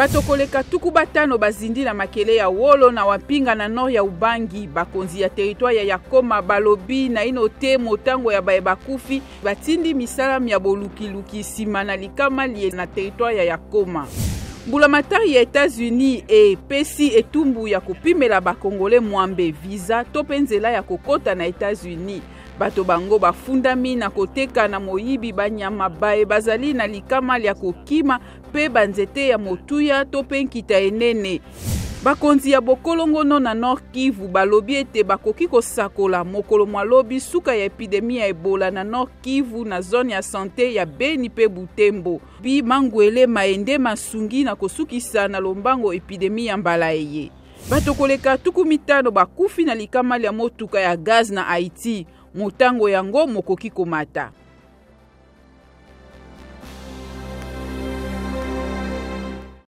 Bato koleka tuku batano bazindi na makele ya wolo na wapinga na nord ya Ubangi. Bakonzi ya territoire ya Koma balobi na ino te motango ya baye bakufi batindi misala ya bolukiluki nsima na likama lie na territoire ya Koma. Mbulamatari ya États-Unis pesi etumbu ya kopimela bakongole mwambe visa to penzela ya kokota na États-Unis. Bato bango bafundami na koteka na moyibi banyama bae bazali na likama lia kokima pe banzete ya motuya to penkita enene. Bakonzi ya bokolongono na Nord Kivu balobi ete bakoki kosakola mokolo mwalobi suka ya epidemie ya Ebola na Nord Kivu na zone ya sante ya Beni pe Butembo. Bi Mangwele Maende Masungi na kosukisa na lombango epidemie ya mbala eye. Bato koleka tuku mitano bakufi na likama lia motuka ya gaz na Haiti. Motango yango mokoki komata.